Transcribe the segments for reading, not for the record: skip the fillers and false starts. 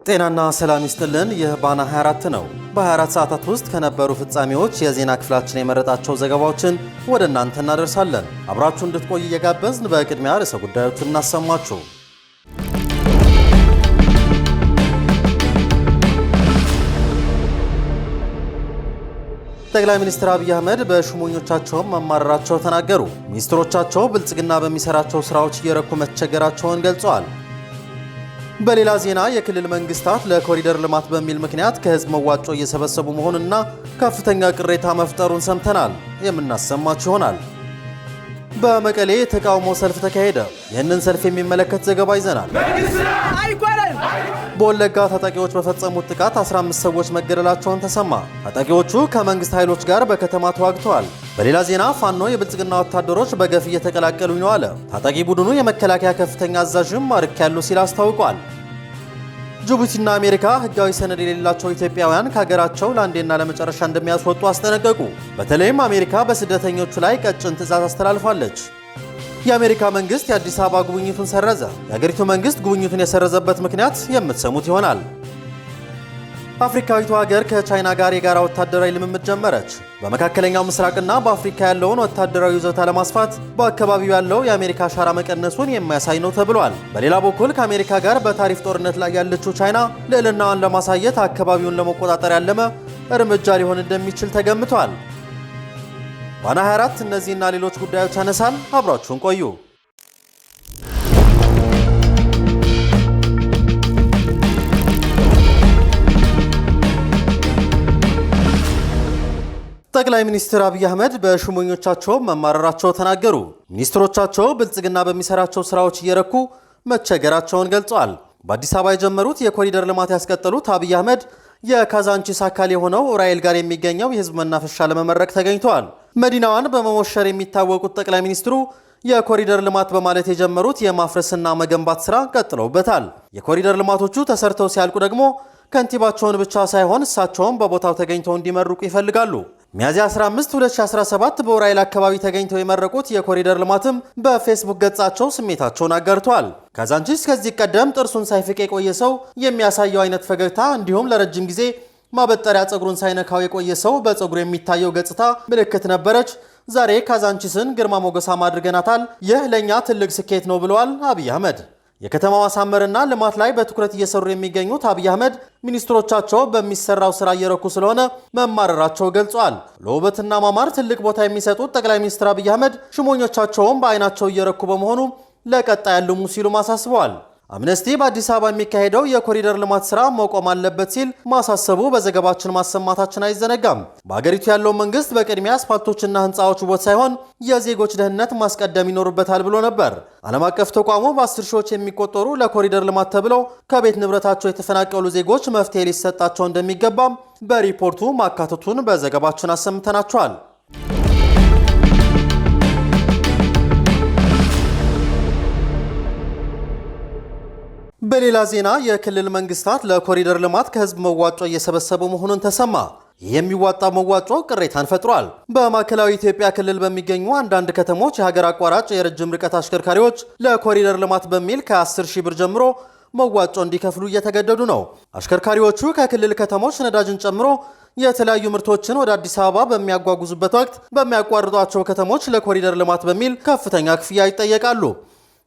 ጤናና ሰላም ይስጥልን። ይህ ባና 24 ነው። በ24 ሰዓታት ውስጥ ከነበሩ ፍጻሜዎች የዜና ክፍላችን የመረጣቸው ዘገባዎችን ወደ እናንተ እናደርሳለን። አብራችሁ እንድትቆዩ እየጋበዝን በቅድሚያ ርዕሰ ጉዳዮችን እናሰማችሁ። ጠቅላይ ሚኒስትር አብይ አህመድ በሹመኞቻቸው መማረራቸው ተናገሩ። ሚኒስትሮቻቸው ብልጽግና በሚሰራቸው ስራዎች እየረኩ መቸገራቸውን ገልጸዋል። በሌላ ዜና የክልል መንግስታት ለኮሪደር ልማት በሚል ምክንያት ከህዝብ መዋጮ እየሰበሰቡ መሆኑንና ከፍተኛ ቅሬታ መፍጠሩን ሰምተናል። የምናሰማችሁ ይሆናል። በመቀሌ የተቃውሞ ሰልፍ ተካሄደ። ይህንን ሰልፍ የሚመለከት ዘገባ ይዘናል። በወለጋ ታጣቂዎች በፈጸሙት ጥቃት 15 ሰዎች መገደላቸውን ተሰማ። ታጣቂዎቹ ከመንግስት ኃይሎች ጋር በከተማ ተዋግተዋል። በሌላ ዜና ፋኖ የብልጽግና ወታደሮች በገፍ እየተቀላቀሉኝ ነው አለ። ታጣቂ ቡድኑ የመከላከያ ከፍተኛ አዛዥም ማርኬያለሁ ሲል አስታውቋል። ጅቡቲና አሜሪካ ህጋዊ ሰነድ የሌላቸው ኢትዮጵያውያን ከሀገራቸው ለአንዴና ለመጨረሻ እንደሚያስወጡ አስጠነቀቁ። በተለይም አሜሪካ በስደተኞቹ ላይ ቀጭን ትዕዛዝ አስተላልፋለች። የአሜሪካ መንግስት የአዲስ አበባ ጉብኝቱን ሰረዘ። የአገሪቱ መንግስት ጉብኝቱን የሰረዘበት ምክንያት የምትሰሙት ይሆናል። አፍሪካዊቱ ሀገር ከቻይና ጋር የጋራ ወታደራዊ ልምምድ ጀመረች። በመካከለኛው ምስራቅና በአፍሪካ ያለውን ወታደራዊ ይዞታ ለማስፋት በአካባቢው ያለው የአሜሪካ አሻራ መቀነሱን የሚያሳይ ነው ተብሏል። በሌላ በኩል ከአሜሪካ ጋር በታሪፍ ጦርነት ላይ ያለችው ቻይና ልዕልናዋን ለማሳየት አካባቢውን ለመቆጣጠር ያለመ እርምጃ ሊሆን እንደሚችል ተገምቷል። ባና 24 እነዚህና ሌሎች ጉዳዮች ያነሳል። አብራችሁን ቆዩ። ጠቅላይ ሚኒስትር አብይ አህመድ በሹመኞቻቸው መማረራቸው ተናገሩ። ሚኒስትሮቻቸው ብልጽግና በሚሰራቸው ስራዎች እየረኩ መቸገራቸውን ገልጸዋል። በአዲስ አበባ የጀመሩት የኮሪደር ልማት ያስቀጠሉት አብይ አህመድ የካዛንቺስ አካል የሆነው ራይል ጋር የሚገኘው የህዝብ መናፈሻ ለመመረቅ ተገኝተዋል። መዲናዋን በመሞሸር የሚታወቁት ጠቅላይ ሚኒስትሩ የኮሪደር ልማት በማለት የጀመሩት የማፍረስና መገንባት ስራ ቀጥለውበታል። የኮሪደር ልማቶቹ ተሰርተው ሲያልቁ ደግሞ ከንቲባቸውን ብቻ ሳይሆን እሳቸውን በቦታው ተገኝተው እንዲመርቁ ይፈልጋሉ። ሚያዝያ 15 2017 በኡራኤል አካባቢ ተገኝተው የመረቁት የኮሪደር ልማትም በፌስቡክ ገጻቸው ስሜታቸውን አጋርተዋል። ካዛንቺስ ከዚህ ቀደም ጥርሱን ሳይፍቅ የቆየ ሰው የሚያሳየው አይነት ፈገግታ እንዲሁም ለረጅም ጊዜ ማበጠሪያ ፀጉሩን ሳይነካው የቆየ ሰው በፀጉሩ የሚታየው ገጽታ ምልክት ነበረች። ዛሬ ካዛንቺስን ግርማ ሞገሳም አድርገናታል። ይህ ለእኛ ትልቅ ስኬት ነው ብለዋል አብይ አህመድ። የከተማው ማሳመርና ልማት ላይ በትኩረት እየሰሩ የሚገኙት አብይ አህመድ ሚኒስትሮቻቸው በሚሰራው ስራ እየረኩ ስለሆነ መማረራቸው ገልጸዋል። ለውበትና ማማር ትልቅ ቦታ የሚሰጡት ጠቅላይ ሚኒስትር አብይ አህመድ ሽሞኞቻቸውም በአይናቸው እየረኩ በመሆኑ ለቀጣይ ያልሙ ሲሉ አሳስበዋል። አምነስቲ በአዲስ አበባ የሚካሄደው የኮሪደር ልማት ስራ መቆም አለበት ሲል ማሳሰቡ በዘገባችን ማሰማታችን አይዘነጋም። በአገሪቱ ያለው መንግስት በቅድሚያ አስፓልቶችና ህንፃዎች ውበት ሳይሆን የዜጎች ደህንነት ማስቀደም ይኖርበታል ብሎ ነበር። ዓለም አቀፍ ተቋሙ በ10 ሺዎች የሚቆጠሩ ለኮሪደር ልማት ተብለው ከቤት ንብረታቸው የተፈናቀሉ ዜጎች መፍትሄ ሊሰጣቸው እንደሚገባም በሪፖርቱ ማካተቱን በዘገባችን አሰምተናቸዋል። በሌላ ዜና የክልል መንግስታት ለኮሪደር ልማት ከህዝብ መዋጮ እየሰበሰቡ መሆኑን ተሰማ። ይህ የሚዋጣ መዋጮ ቅሬታን ፈጥሯል። በማዕከላዊ ኢትዮጵያ ክልል በሚገኙ አንዳንድ ከተሞች የሀገር አቋራጭ የረጅም ርቀት አሽከርካሪዎች ለኮሪደር ልማት በሚል ከ10 ሺህ ብር ጀምሮ መዋጮ እንዲከፍሉ እየተገደዱ ነው። አሽከርካሪዎቹ ከክልል ከተሞች ነዳጅን ጨምሮ የተለያዩ ምርቶችን ወደ አዲስ አበባ በሚያጓጉዙበት ወቅት በሚያቋርጧቸው ከተሞች ለኮሪደር ልማት በሚል ከፍተኛ ክፍያ ይጠየቃሉ።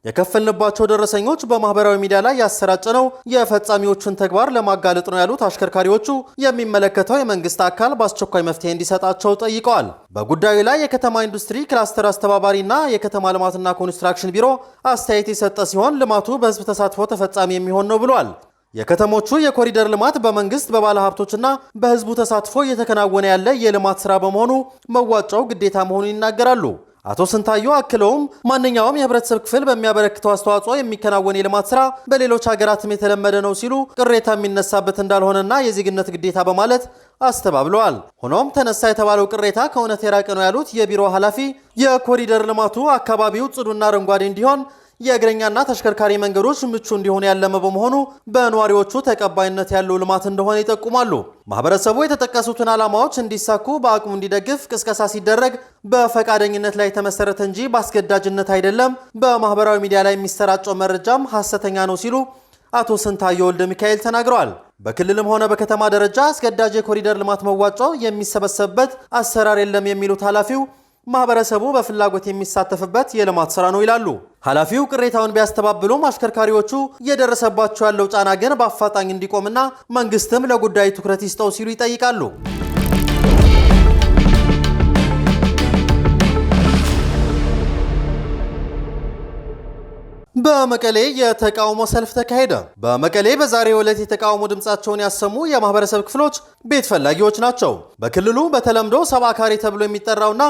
የከፈልንባቸው ደረሰኞች በማህበራዊ ሚዲያ ላይ ያሰራጨነው የፈጻሚዎቹን ተግባር ለማጋለጥ ነው ያሉት አሽከርካሪዎቹ የሚመለከተው የመንግስት አካል በአስቸኳይ መፍትሄ እንዲሰጣቸው ጠይቀዋል። በጉዳዩ ላይ የከተማ ኢንዱስትሪ ክላስተር አስተባባሪና የከተማ ልማትና ኮንስትራክሽን ቢሮ አስተያየት የሰጠ ሲሆን ልማቱ በህዝብ ተሳትፎ ተፈጻሚ የሚሆን ነው ብሏል። የከተሞቹ የኮሪደር ልማት በመንግስት በባለሀብቶችና በህዝቡ ተሳትፎ እየተከናወነ ያለ የልማት ስራ በመሆኑ መዋጮው ግዴታ መሆኑን ይናገራሉ። አቶ ስንታየው አክለውም ማንኛውም የህብረተሰብ ክፍል በሚያበረክተው አስተዋጽኦ የሚከናወን የልማት ስራ በሌሎች ሀገራትም የተለመደ ነው ሲሉ ቅሬታ የሚነሳበት እንዳልሆነና የዜግነት ግዴታ በማለት አስተባብለዋል። ሆኖም ተነሳ የተባለው ቅሬታ ከእውነት የራቀ ነው ያሉት የቢሮ ኃላፊ የኮሪደር ልማቱ አካባቢው ጽዱና አረንጓዴ እንዲሆን የእግረኛና ተሽከርካሪ መንገዶች ምቹ እንዲሆኑ ያለመ በመሆኑ በነዋሪዎቹ ተቀባይነት ያለው ልማት እንደሆነ ይጠቁማሉ። ማህበረሰቡ የተጠቀሱትን ዓላማዎች እንዲሳኩ በአቅሙ እንዲደግፍ ቅስቀሳ ሲደረግ በፈቃደኝነት ላይ የተመሰረተ እንጂ በአስገዳጅነት አይደለም። በማህበራዊ ሚዲያ ላይ የሚሰራጨው መረጃም ሐሰተኛ ነው ሲሉ አቶ ስንታየው ወልደ ሚካኤል ተናግረዋል። በክልልም ሆነ በከተማ ደረጃ አስገዳጅ የኮሪደር ልማት መዋጮ የሚሰበሰብበት አሰራር የለም የሚሉት ኃላፊው ማህበረሰቡ በፍላጎት የሚሳተፍበት የልማት ስራ ነው ይላሉ። ኃላፊው ቅሬታውን ቢያስተባብሉም አሽከርካሪዎቹ እየደረሰባቸው ያለው ጫና ግን በአፋጣኝ እንዲቆምና መንግስትም ለጉዳዩ ትኩረት ይስጠው ሲሉ ይጠይቃሉ። በመቀሌ የተቃውሞ ሰልፍ ተካሄደ። በመቀሌ በዛሬው ዕለት የተቃውሞ ድምጻቸውን ያሰሙ የማህበረሰብ ክፍሎች ቤት ፈላጊዎች ናቸው። በክልሉ በተለምዶ 70 ካሬ ተብሎ የሚጠራውና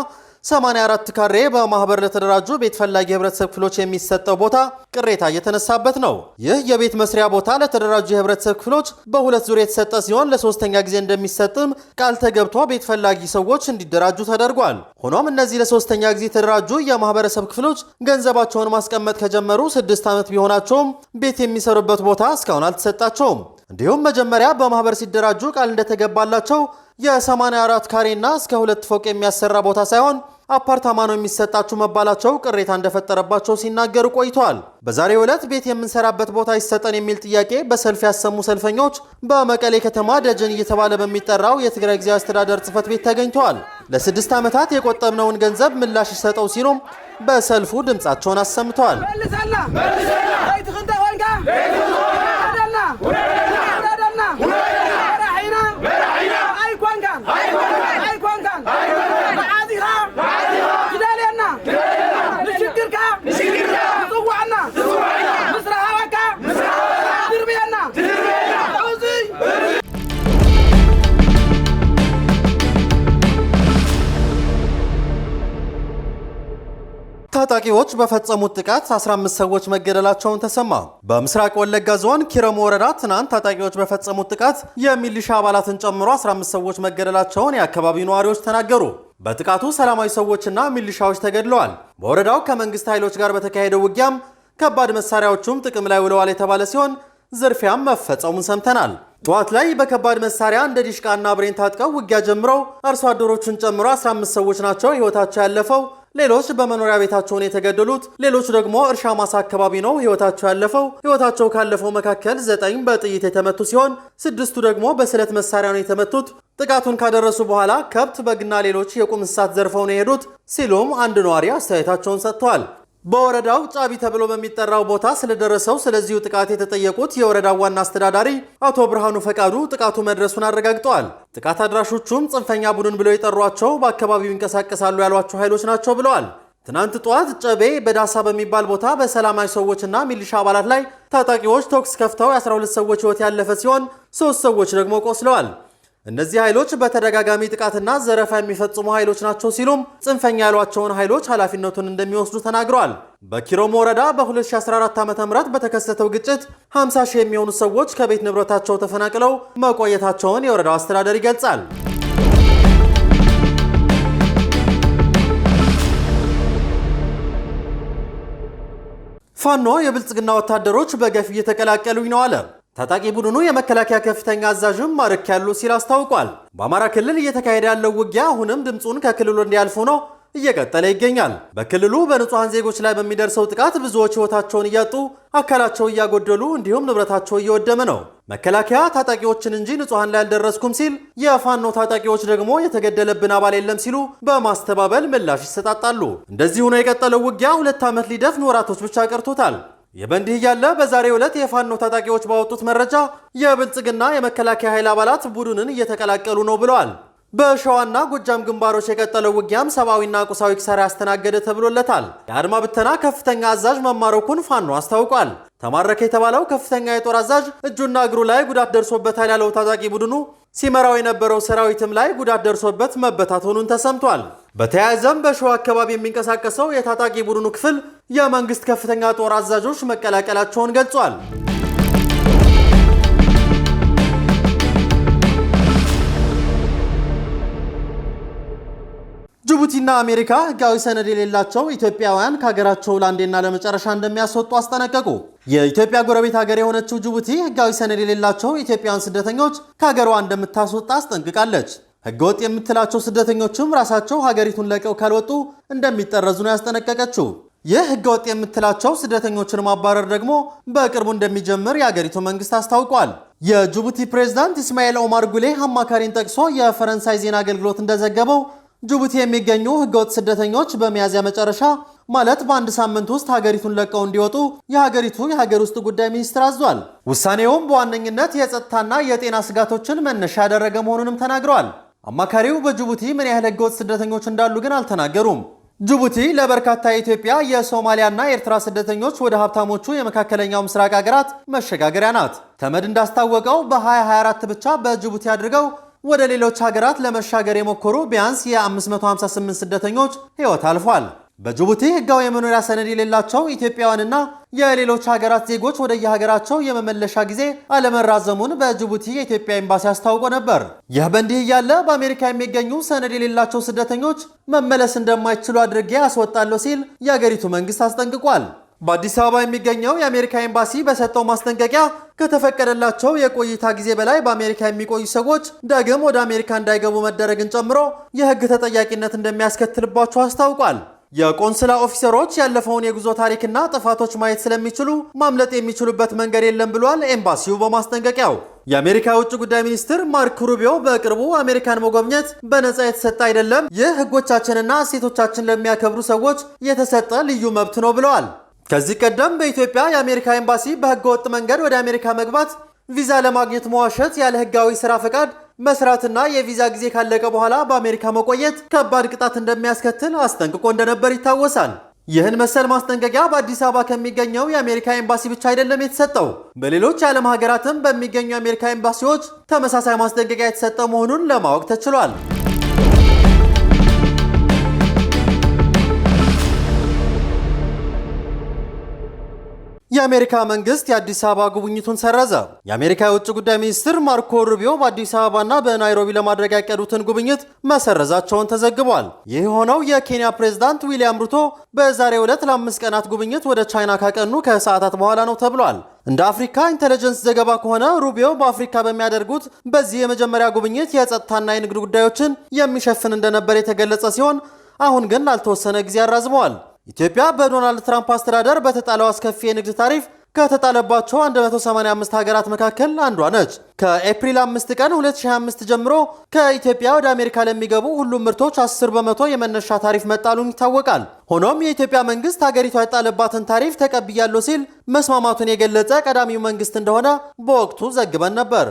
84 ካሬ በማህበር ለተደራጁ ቤት ፈላጊ ህብረተሰብ ክፍሎች የሚሰጠው ቦታ ቅሬታ እየተነሳበት ነው። ይህ የቤት መስሪያ ቦታ ለተደራጁ የህብረተሰብ ክፍሎች በሁለት ዙር የተሰጠ ሲሆን ለሶስተኛ ጊዜ እንደሚሰጥም ቃል ተገብቶ ቤት ፈላጊ ሰዎች እንዲደራጁ ተደርጓል። ሆኖም እነዚህ ለሶስተኛ ጊዜ የተደራጁ የማህበረሰብ ክፍሎች ገንዘባቸውን ማስቀመጥ ከጀመሩ 6 ዓመት ቢሆናቸውም ቤት የሚሰሩበት ቦታ እስካሁን አልተሰጣቸውም። እንዲሁም መጀመሪያ በማህበር ሲደራጁ ቃል እንደተገባላቸው የ84 ካሬና እስከ 2 ፎቅ የሚያሰራ ቦታ ሳይሆን አፓርታማ ነው የሚሰጣቸው መባላቸው ቅሬታ እንደፈጠረባቸው ሲናገሩ ቆይተዋል። በዛሬው ዕለት ቤት የምንሰራበት ቦታ ይሰጠን የሚል ጥያቄ በሰልፍ ያሰሙ ሰልፈኞች በመቀሌ ከተማ ደጀን እየተባለ በሚጠራው የትግራይ ጊዜያዊ አስተዳደር ጽሕፈት ቤት ተገኝተዋል። ለ6 ዓመታት የቆጠብነውን ገንዘብ ምላሽ ይሰጠው ሲሉም በሰልፉ ድምጻቸውን አሰምተዋል። ታጣቂዎች በፈጸሙት ጥቃት 15 ሰዎች መገደላቸውን ተሰማ። በምስራቅ ወለጋ ዞን ኪረሙ ወረዳ ትናንት ታጣቂዎች በፈጸሙት ጥቃት የሚሊሻ አባላትን ጨምሮ 15 ሰዎች መገደላቸውን የአካባቢው ነዋሪዎች ተናገሩ። በጥቃቱ ሰላማዊ ሰዎችና ሚሊሻዎች ተገድለዋል። በወረዳው ከመንግስት ኃይሎች ጋር በተካሄደው ውጊያም ከባድ መሳሪያዎቹም ጥቅም ላይ ውለዋል የተባለ ሲሆን ዝርፊያም መፈጸሙን ሰምተናል። ጠዋት ላይ በከባድ መሳሪያ እንደ ዲሽቃና ብሬን ታጥቀው ውጊያ ጀምረው አርሶ አደሮችን ጨምሮ 15 ሰዎች ናቸው ህይወታቸው ያለፈው። ሌሎች በመኖሪያ ቤታቸው ነው የተገደሉት። ሌሎች ደግሞ እርሻ ማሳ አካባቢ ነው ህይወታቸው ያለፈው። ህይወታቸው ካለፈው መካከል 9 በጥይት የተመቱ ሲሆን 6ቱ ደግሞ በስለት መሳሪያ ነው የተመቱት። ጥቃቱን ካደረሱ በኋላ ከብት፣ በግና ሌሎች የቁም እንስሳት ዘርፈው ነው የሄዱት ሲሉም አንድ ነዋሪ አስተያየታቸውን ሰጥተዋል። በወረዳው ጫቢ ተብሎ በሚጠራው ቦታ ስለደረሰው ስለዚሁ ጥቃት የተጠየቁት የወረዳው ዋና አስተዳዳሪ አቶ ብርሃኑ ፈቃዱ ጥቃቱ መድረሱን አረጋግጠዋል። ጥቃት አድራሾቹም ጽንፈኛ ቡድን ብለው የጠሯቸው በአካባቢው ይንቀሳቀሳሉ ያሏቸው ኃይሎች ናቸው ብለዋል። ትናንት ጠዋት ጨቤ በዳሳ በሚባል ቦታ በሰላማዊ ሰዎችና ሚሊሻ አባላት ላይ ታጣቂዎች ተኩስ ከፍተው የ12 ሰዎች ህይወት ያለፈ ሲሆን 3 ሰዎች ደግሞ ቆስለዋል። እነዚህ ኃይሎች በተደጋጋሚ ጥቃትና ዘረፋ የሚፈጽሙ ኃይሎች ናቸው ሲሉም ጽንፈኛ ያሏቸውን ኃይሎች ኃላፊነቱን እንደሚወስዱ ተናግረዋል። በኪረሙ ወረዳ በ2014 ዓ.ም በተከሰተው ግጭት 50 ሺህ የሚሆኑ ሰዎች ከቤት ንብረታቸው ተፈናቅለው መቆየታቸውን የወረዳው አስተዳደር ይገልጻል። ፋኖ የብልጽግና ወታደሮች በገፍ እየተቀላቀሉኝ ነው አለ። ታጣቂ ቡድኑ የመከላከያ ከፍተኛ አዛዥም ማርክ ያሉ ሲል አስታውቋል። በአማራ ክልል እየተካሄደ ያለው ውጊያ አሁንም ድምጹን ከክልሉ እንዲያልፉ ነው እየቀጠለ ይገኛል። በክልሉ በንጹሃን ዜጎች ላይ በሚደርሰው ጥቃት ብዙዎች ህይወታቸውን እያጡ አካላቸው እያጎደሉ እንዲሁም ንብረታቸው እየወደመ ነው። መከላከያ ታጣቂዎችን እንጂ ንጹሃን ላይ አልደረስኩም ሲል፣ የፋኖ ታጣቂዎች ደግሞ የተገደለብን አባል የለም ሲሉ በማስተባበል ምላሽ ይሰጣጣሉ። እንደዚህ ሆኖ የቀጠለው ውጊያ 2 ዓመት ሊደፍን ወራቶች ብቻ ቀርቶታል። የበንዲህ እያለ በዛሬው ዕለት የፋኖ ታጣቂዎች ባወጡት መረጃ የብልጽግና የመከላከያ ኃይል አባላት ቡድንን እየተቀላቀሉ ነው ብለዋል። በሸዋና ጎጃም ግንባሮች የቀጠለው ውጊያም ሰብአዊና ቁሳዊ ኪሳራ ያስተናገደ ተብሎለታል። የአድማ ብተና ከፍተኛ አዛዥ መማረኩን ፋኖ አስታውቋል። ተማረከ የተባለው ከፍተኛ የጦር አዛዥ እጁና እግሩ ላይ ጉዳት ደርሶበታል ያለው ታጣቂ ቡድኑ ሲመራው የነበረው ሰራዊትም ላይ ጉዳት ደርሶበት መበታተኑን ተሰምቷል። በተያያዘም በሸዋ አካባቢ የሚንቀሳቀሰው የታጣቂ ቡድኑ ክፍል የመንግስት ከፍተኛ ጦር አዛዦች መቀላቀላቸውን ገልጿል። ጅቡቲና አሜሪካ ህጋዊ ሰነድ የሌላቸው ኢትዮጵያውያን ከሀገራቸው ለአንዴና ለመጨረሻ እንደሚያስወጡ አስጠነቀቁ። የኢትዮጵያ ጎረቤት ሀገር የሆነችው ጅቡቲ ህጋዊ ሰነድ የሌላቸው ኢትዮጵያውያን ስደተኞች ከሀገሯ እንደምታስወጣ አስጠንቅቃለች። ህገወጥ የምትላቸው ስደተኞችም ራሳቸው ሀገሪቱን ለቀው ካልወጡ እንደሚጠረዙ ነው ያስጠነቀቀችው። ይህ ህገወጥ የምትላቸው ስደተኞችን ማባረር ደግሞ በቅርቡ እንደሚጀምር የአገሪቱ መንግስት አስታውቋል። የጅቡቲ ፕሬዝዳንት ኢስማኤል ኦማር ጉሌህ አማካሪን ጠቅሶ የፈረንሳይ ዜና አገልግሎት እንደዘገበው ጅቡቲ የሚገኙ ህገወጥ ስደተኞች በሚያዝያ መጨረሻ ማለት በአንድ ሳምንት ውስጥ ሀገሪቱን ለቀው እንዲወጡ የሀገሪቱ የሀገር ውስጥ ጉዳይ ሚኒስትር አዟል። ውሳኔውም በዋነኝነት የጸጥታና የጤና ስጋቶችን መነሻ ያደረገ መሆኑንም ተናግረዋል። አማካሪው በጅቡቲ ምን ያህል ህገወጥ ስደተኞች እንዳሉ ግን አልተናገሩም። ጅቡቲ ለበርካታ የኢትዮጵያ የሶማሊያና የኤርትራ ስደተኞች ወደ ሀብታሞቹ የመካከለኛው ምስራቅ ሀገራት መሸጋገሪያ ናት። ተመድ እንዳስታወቀው በ2024 ብቻ በጅቡቲ አድርገው ወደ ሌሎች ሀገራት ለመሻገር የሞከሩ ቢያንስ የ558 ስደተኞች ህይወት አልፏል። በጅቡቲ ህጋዊ የመኖሪያ ሰነድ የሌላቸው ኢትዮጵያውያንና የሌሎች ሀገራት ዜጎች ወደ የሀገራቸው የመመለሻ ጊዜ አለመራዘሙን በጅቡቲ የኢትዮጵያ ኤምባሲ አስታውቆ ነበር። ይህ በእንዲህ እያለ በአሜሪካ የሚገኙ ሰነድ የሌላቸው ስደተኞች መመለስ እንደማይችሉ አድርጌ አስወጣለሁ ሲል የአገሪቱ መንግስት አስጠንቅቋል። በአዲስ አበባ የሚገኘው የአሜሪካ ኤምባሲ በሰጠው ማስጠንቀቂያ ከተፈቀደላቸው የቆይታ ጊዜ በላይ በአሜሪካ የሚቆዩ ሰዎች ዳግም ወደ አሜሪካ እንዳይገቡ መደረግን ጨምሮ የህግ ተጠያቂነት እንደሚያስከትልባቸው አስታውቋል። የቆንስላ ኦፊሰሮች ያለፈውን የጉዞ ታሪክና ጥፋቶች ማየት ስለሚችሉ ማምለጥ የሚችሉበት መንገድ የለም ብሏል ኤምባሲው በማስጠንቀቂያው። የአሜሪካ የውጭ ጉዳይ ሚኒስትር ማርክ ሩቢዮ በቅርቡ አሜሪካን መጎብኘት በነፃ የተሰጠ አይደለም፣ ይህ ህጎቻችንና እሴቶቻችን ለሚያከብሩ ሰዎች የተሰጠ ልዩ መብት ነው ብለዋል። ከዚህ ቀደም በኢትዮጵያ የአሜሪካ ኤምባሲ በህገ ወጥ መንገድ ወደ አሜሪካ መግባት፣ ቪዛ ለማግኘት መዋሸት፣ ያለ ህጋዊ ስራ ፈቃድ መስራትና የቪዛ ጊዜ ካለቀ በኋላ በአሜሪካ መቆየት ከባድ ቅጣት እንደሚያስከትል አስጠንቅቆ እንደነበር ይታወሳል። ይህን መሰል ማስጠንቀቂያ በአዲስ አበባ ከሚገኘው የአሜሪካ ኤምባሲ ብቻ አይደለም የተሰጠው። በሌሎች የዓለም ሀገራትም በሚገኙ የአሜሪካ ኤምባሲዎች ተመሳሳይ ማስጠንቀቂያ የተሰጠ መሆኑን ለማወቅ ተችሏል። የአሜሪካ መንግስት የአዲስ አበባ ጉብኝቱን ሰረዘ። የአሜሪካ የውጭ ጉዳይ ሚኒስትር ማርኮ ሩቢዮ በአዲስ አበባና በናይሮቢ ለማድረግ ያቀዱትን ጉብኝት መሰረዛቸውን ተዘግቧል። ይህ የሆነው የኬንያ ፕሬዝዳንት ዊሊያም ሩቶ በዛሬው ዕለት ለ5 ቀናት ጉብኝት ወደ ቻይና ካቀኑ ከሰዓታት በኋላ ነው ተብሏል። እንደ አፍሪካ ኢንተለጀንስ ዘገባ ከሆነ ሩቢዮ በአፍሪካ በሚያደርጉት በዚህ የመጀመሪያ ጉብኝት የጸጥታና የንግድ ጉዳዮችን የሚሸፍን እንደነበር የተገለጸ ሲሆን አሁን ግን ላልተወሰነ ጊዜ አራዝመዋል። ኢትዮጵያ በዶናልድ ትራምፕ አስተዳደር በተጣለው አስከፊ የንግድ ታሪፍ ከተጣለባቸው 185 ሀገራት መካከል አንዷ ነች። ከኤፕሪል 5 ቀን 2025 ጀምሮ ከኢትዮጵያ ወደ አሜሪካ ለሚገቡ ሁሉም ምርቶች 10 በመቶ የመነሻ ታሪፍ መጣሉን ይታወቃል። ሆኖም የኢትዮጵያ መንግስት ሀገሪቷ የጣለባትን ታሪፍ ተቀብያለሁ ሲል መስማማቱን የገለጸ ቀዳሚው መንግስት እንደሆነ በወቅቱ ዘግበን ነበር።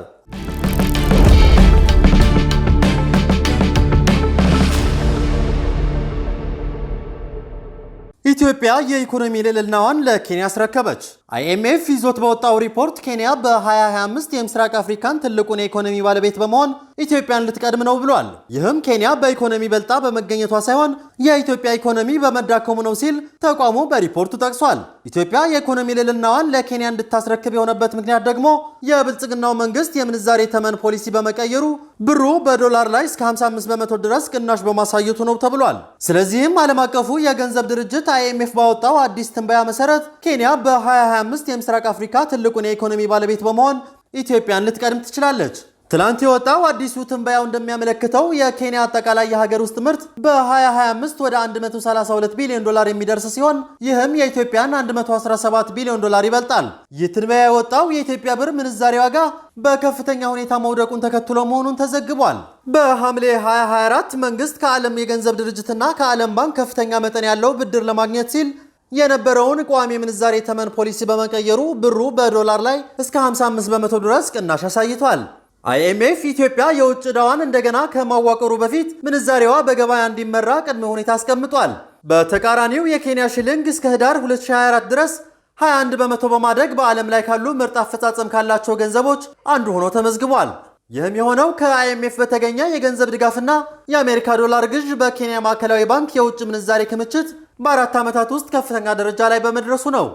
ኢትዮጵያ የኢኮኖሚ ልዕልናዋን ለኬንያ አስረከበች። አይኤምኤፍ ይዞት በወጣው ሪፖርት ኬንያ በ2025 የምስራቅ አፍሪካን ትልቁን የኢኮኖሚ ባለቤት በመሆን ኢትዮጵያን ልትቀድም ነው ብሏል። ይህም ኬንያ በኢኮኖሚ በልጣ በመገኘቷ ሳይሆን የኢትዮጵያ ኢኮኖሚ በመዳከሙ ነው ሲል ተቋሙ በሪፖርቱ ጠቅሷል። ኢትዮጵያ የኢኮኖሚ ልዕልናዋን ለኬንያ እንድታስረክብ የሆነበት ምክንያት ደግሞ የብልጽግናው መንግስት የምንዛሬ ተመን ፖሊሲ በመቀየሩ ብሩ በዶላር ላይ እስከ 55 በመቶ ድረስ ቅናሽ በማሳየቱ ነው ተብሏል። ስለዚህም ዓለም አቀፉ የገንዘብ ድርጅት አይኤምኤፍ ባወጣው አዲስ ትንበያ መሰረት ኬንያ በ2025 የምስራቅ አፍሪካ ትልቁን የኢኮኖሚ ባለቤት በመሆን ኢትዮጵያን ልትቀድም ትችላለች። ትላንት የወጣው አዲሱ ትንበያው እንደሚያመለክተው የኬንያ አጠቃላይ የሀገር ውስጥ ምርት በ2025 ወደ 132 ቢሊዮን ዶላር የሚደርስ ሲሆን ይህም የኢትዮጵያን 117 ቢሊዮን ዶላር ይበልጣል። ይህ ትንበያ የወጣው የኢትዮጵያ ብር ምንዛሬ ዋጋ በከፍተኛ ሁኔታ መውደቁን ተከትሎ መሆኑን ተዘግቧል። በሐምሌ 2024 መንግስት ከዓለም የገንዘብ ድርጅትና ከዓለም ባንክ ከፍተኛ መጠን ያለው ብድር ለማግኘት ሲል የነበረውን ቋሚ ምንዛሬ ተመን ፖሊሲ በመቀየሩ ብሩ በዶላር ላይ እስከ 55 በመቶ ድረስ ቅናሽ አሳይቷል። አይኤምኤፍ ኢትዮጵያ የውጭ ዕዳዋን እንደገና ከማዋቀሩ በፊት ምንዛሬዋ በገበያ እንዲመራ ቅድመ ሁኔታ አስቀምጧል። በተቃራኒው የኬንያ ሽልንግ እስከ ህዳር 2024 ድረስ 21 በመቶ በማደግ በዓለም ላይ ካሉ ምርጥ አፈጻጸም ካላቸው ገንዘቦች አንዱ ሆኖ ተመዝግቧል። ይህም የሆነው ከአይኤምኤፍ በተገኘ የገንዘብ ድጋፍና የአሜሪካ ዶላር ግዥ በኬንያ ማዕከላዊ ባንክ የውጭ ምንዛሬ ክምችት በ4 ዓመታት ውስጥ ከፍተኛ ደረጃ ላይ በመድረሱ ነው።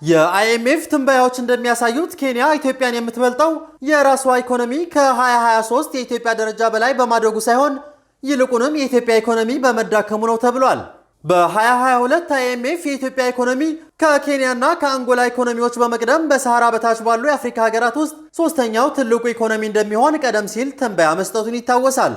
የአይኤምኤፍ ትንበያዎች እንደሚያሳዩት ኬንያ ኢትዮጵያን የምትበልጠው የራሷ ኢኮኖሚ ከ2023 የኢትዮጵያ ደረጃ በላይ በማደጉ ሳይሆን ይልቁንም የኢትዮጵያ ኢኮኖሚ በመዳከሙ ነው ተብሏል። በ2022 አይኤምኤፍ የኢትዮጵያ ኢኮኖሚ ከኬንያና ከአንጎላ ኢኮኖሚዎች በመቅደም በሰሃራ በታች ባሉ የአፍሪካ ሀገራት ውስጥ ሶስተኛው ትልቁ ኢኮኖሚ እንደሚሆን ቀደም ሲል ትንበያ መስጠቱን ይታወሳል።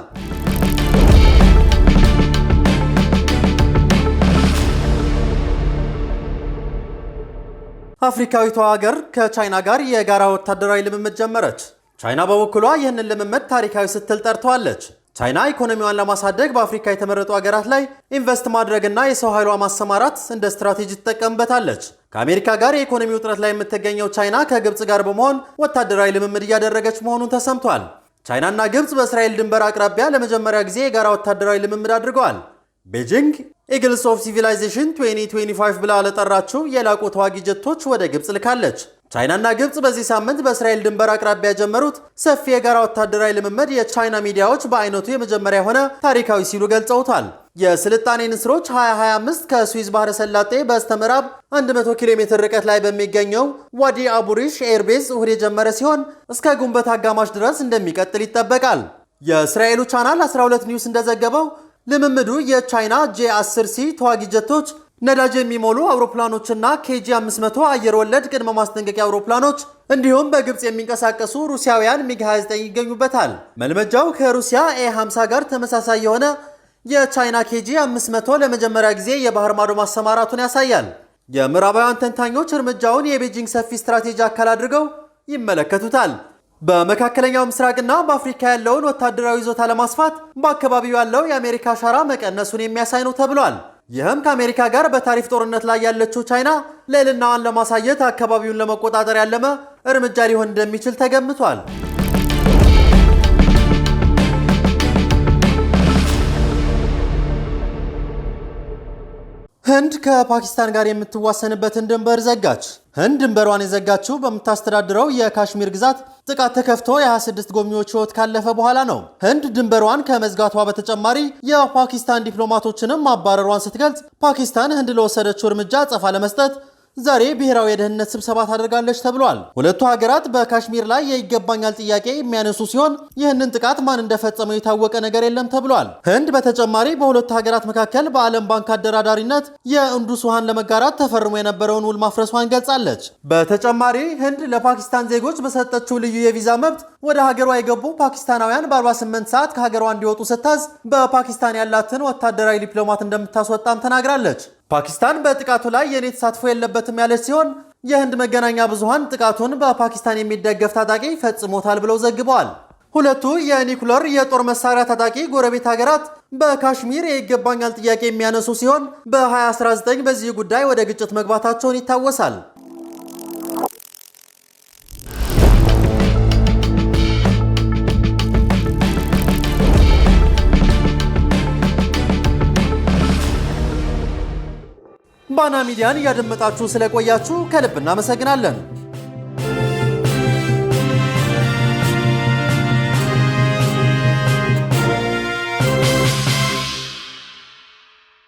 አፍሪካዊቷ ሀገር ከቻይና ጋር የጋራ ወታደራዊ ልምምድ ጀመረች። ቻይና በበኩሏ ይህንን ልምምድ ታሪካዊ ስትል ጠርተዋለች። ቻይና ኢኮኖሚዋን ለማሳደግ በአፍሪካ የተመረጡ ሀገራት ላይ ኢንቨስት ማድረግና የሰው ኃይሏ ማሰማራት እንደ ስትራቴጂ ትጠቀምበታለች። ከአሜሪካ ጋር የኢኮኖሚ ውጥረት ላይ የምትገኘው ቻይና ከግብፅ ጋር በመሆን ወታደራዊ ልምምድ እያደረገች መሆኑን ተሰምቷል። ቻይናና ግብፅ በእስራኤል ድንበር አቅራቢያ ለመጀመሪያ ጊዜ የጋራ ወታደራዊ ልምምድ አድርገዋል። ቤጂንግ ኢግልስ ኦፍ ሲቪላይዜሽን 2025 ብላ ለጠራችው የላቁ ተዋጊ ጀቶች ወደ ግብፅ ልካለች። ቻይናና ግብፅ በዚህ ሳምንት በእስራኤል ድንበር አቅራቢያ የጀመሩት ሰፊ የጋራ ወታደራዊ ልምምድ የቻይና ሚዲያዎች በአይነቱ የመጀመሪያ የሆነ ታሪካዊ ሲሉ ገልጸውታል። የስልጣኔ ንስሮች 2025 ከስዊዝ ባህረ ሰላጤ በስተምዕራብ 100 ኪሎ ሜትር ርቀት ላይ በሚገኘው ዋዲ አቡሪሽ ኤርቤዝ እሁድ የጀመረ ሲሆን እስከ ግንቦት አጋማሽ ድረስ እንደሚቀጥል ይጠበቃል። የእስራኤሉ ቻናል 12 ኒውስ እንደዘገበው ልምምዱ የቻይና J-10C ተዋጊ ጀቶች፣ ነዳጅ የሚሞሉ አውሮፕላኖችና KG 500 አየር ወለድ ቅድመ ማስጠንቀቂያ አውሮፕላኖች እንዲሁም በግብፅ የሚንቀሳቀሱ ሩሲያውያን ሚግ 29 ይገኙበታል። መልመጃው ከሩሲያ A50 ጋር ተመሳሳይ የሆነ የቻይና KG 500 ለመጀመሪያ ጊዜ የባህር ማዶ ማሰማራቱን ያሳያል። የምዕራባውያን ተንታኞች እርምጃውን የቤጂንግ ሰፊ ስትራቴጂ አካል አድርገው ይመለከቱታል። በመካከለኛው ምስራቅና በአፍሪካ ያለውን ወታደራዊ ይዞታ ለማስፋት በአካባቢው ያለው የአሜሪካ አሻራ መቀነሱን የሚያሳይ ነው ተብሏል። ይህም ከአሜሪካ ጋር በታሪፍ ጦርነት ላይ ያለችው ቻይና ልዕልናዋን ለማሳየት አካባቢውን ለመቆጣጠር ያለመ እርምጃ ሊሆን እንደሚችል ተገምቷል። ህንድ ከፓኪስታን ጋር የምትዋሰንበትን ድንበር ዘጋች። ህንድ ድንበሯን የዘጋችው በምታስተዳድረው የካሽሚር ግዛት ጥቃት ተከፍቶ የ26 ጎብኚዎች ሕይወት ካለፈ በኋላ ነው። ህንድ ድንበሯን ከመዝጋቷ በተጨማሪ የፓኪስታን ዲፕሎማቶችንም ማባረሯን ስትገልጽ፣ ፓኪስታን ህንድ ለወሰደችው እርምጃ አጸፋ ለመስጠት ዛሬ ብሔራዊ የደህንነት ስብሰባ ታደርጋለች ተብሏል። ሁለቱ ሀገራት በካሽሚር ላይ የይገባኛል ጥያቄ የሚያነሱ ሲሆን ይህንን ጥቃት ማን እንደፈጸመው የታወቀ ነገር የለም ተብሏል። ህንድ በተጨማሪ በሁለቱ ሀገራት መካከል በዓለም ባንክ አደራዳሪነት የኢንዱስ ውሃን ለመጋራት ተፈርሞ የነበረውን ውል ማፍረሷን ገልጻለች። በተጨማሪ ህንድ ለፓኪስታን ዜጎች በሰጠችው ልዩ የቪዛ መብት ወደ ሀገሯ የገቡ ፓኪስታናውያን በ48 ሰዓት ከሀገሯ እንዲወጡ ስታዝ በፓኪስታን ያላትን ወታደራዊ ዲፕሎማት እንደምታስወጣም ተናግራለች። ፓኪስታን በጥቃቱ ላይ የኔ ተሳትፎ የለበትም ያለች ሲሆን የህንድ መገናኛ ብዙሃን ጥቃቱን በፓኪስታን የሚደገፍ ታጣቂ ፈጽሞታል ብለው ዘግበዋል። ሁለቱ የኒኩለር የጦር መሳሪያ ታጣቂ ጎረቤት ሀገራት በካሽሚር የይገባኛል ጥያቄ የሚያነሱ ሲሆን በ2019 በዚህ ጉዳይ ወደ ግጭት መግባታቸውን ይታወሳል። ባና ሚዲያን እያደመጣችሁ ስለቆያችሁ ከልብ እናመሰግናለን።